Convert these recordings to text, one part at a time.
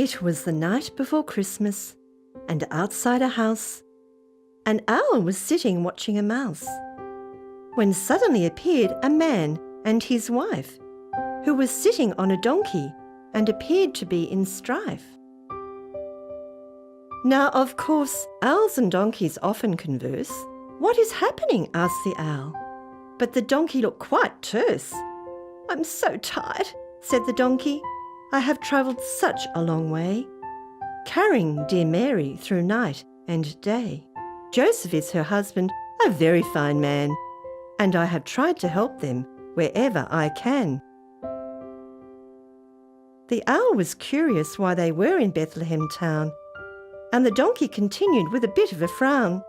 It was the night before Christmas, and outside a house, an owl was sitting watching a mouse, when suddenly appeared a man and his wife, who was sitting on a donkey and appeared to be in strife. Now, of course, owls and donkeys often converse. "What is happening?" asked the owl. But the donkey looked quite terse. "I'm so tired," said the donkey. "I have travelled such a long way, carrying dear Mary through night and day. Joseph is her husband, a very fine man, and I have tried to help them wherever I can." The owl was curious why they were in Bethlehem town, and the donkey continued with a bit of a frown.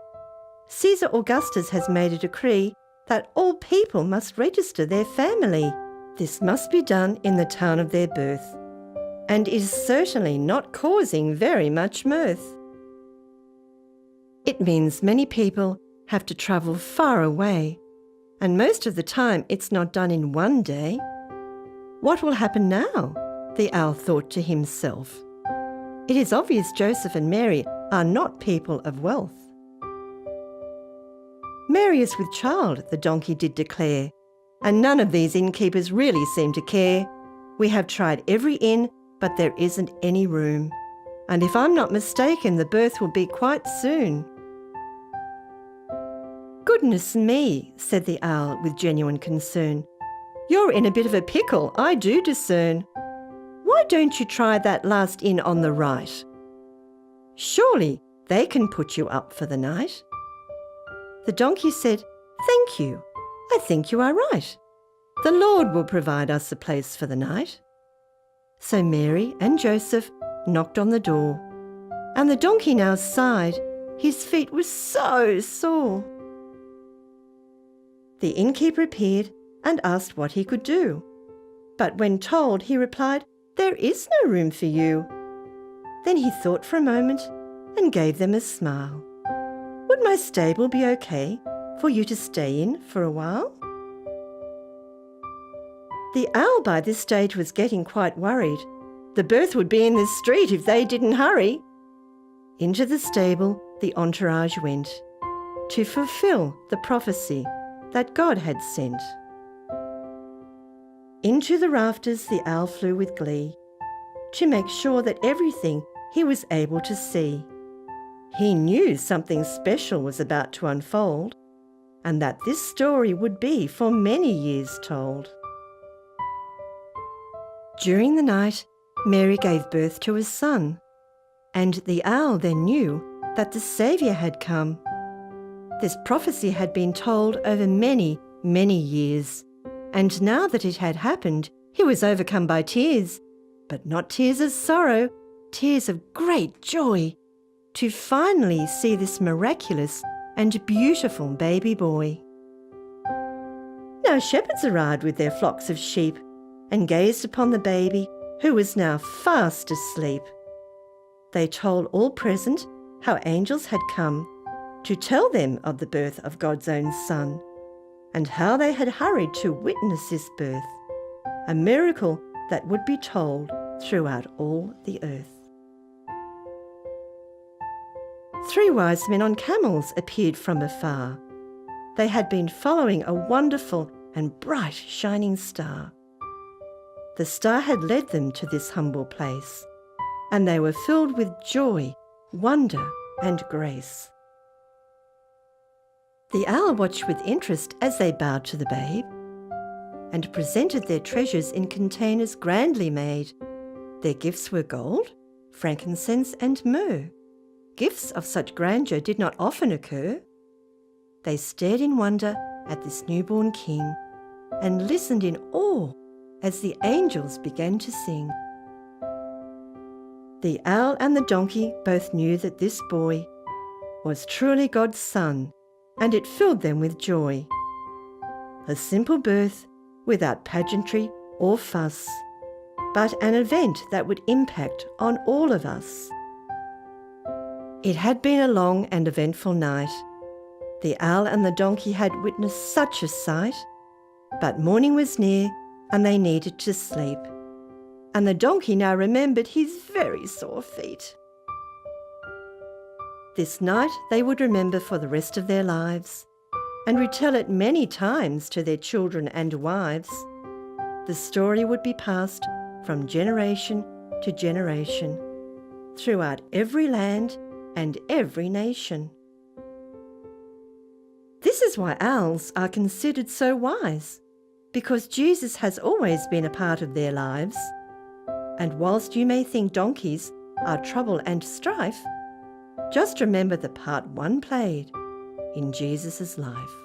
"Caesar Augustus has made a decree that all people must register their family. This must be done in the town of their birth, and is certainly not causing very much mirth. It means many people have to travel far away, and most of the time it's not done in one day. What will happen now?" the owl thought to himself. "It is obvious Joseph and Mary are not people of wealth." "Mary is with child," the donkey did declare, "and none of these innkeepers really seem to care. We have tried every inn, but there isn't any room, and if I'm not mistaken, the birth will be quite soon." "Goodness me," said the owl with genuine concern. "You're in a bit of a pickle, I do discern. Why don't you try that last inn on the right? Surely they can put you up for the night." The donkey said, "Thank you, I think you are right. The Lord will provide us a place for the night." So Mary and Joseph knocked on the door, and the donkey now sighed. His feet were so sore. The innkeeper appeared and asked what he could do, but when told, he replied, "There is no room for you." Then he thought for a moment and gave them a smile. "Would my stable be okay for you to stay in for a while?" The owl by this stage was getting quite worried. The birth would be in the street if they didn't hurry. Into the stable the entourage went to fulfill the prophecy that God had sent. Into the rafters the owl flew with glee, to make sure that everything he was able to see. He knew something special was about to unfold, and that this story would be for many years told. During the night, Mary gave birth to a son, and the owl then knew that the Saviour had come. This prophecy had been told over many, many years, and now that it had happened, he was overcome by tears, but not tears of sorrow, tears of great joy, to finally see this miraculous and beautiful baby boy. Now shepherds arrived with their flocks of sheep and gazed upon the baby, who was now fast asleep. They told all present how angels had come to tell them of the birth of God's own Son, and how they had hurried to witness this birth, a miracle that would be told throughout all the earth. 3 wise men on camels appeared from afar. They had been following a wonderful and bright shining star. The star had led them to this humble place, and they were filled with joy, wonder, and grace. The owl watched with interest as they bowed to the babe, and presented their treasures in containers grandly made. Their gifts were gold, frankincense, and myrrh. Gifts of such grandeur did not often occur. They stared in wonder at this newborn king, and listened in awe as the angels began to sing. The owl and the donkey both knew that this boy was truly God's son, and it filled them with joy. A simple birth without pageantry or fuss, but an event that would impact on all of us. It had been a long and eventful night. The owl and the donkey had witnessed such a sight, but morning was near and they needed to sleep. and the donkey now remembered his very sore feet. This night they would remember for the rest of their lives, and retell it many times to their children and wives. The story would be passed from generation to generation, throughout every land and every nation. This is why owls are considered so wise, because Jesus has always been a part of their lives. And whilst you may think donkeys are trouble and strife, just remember the part one played in Jesus' life.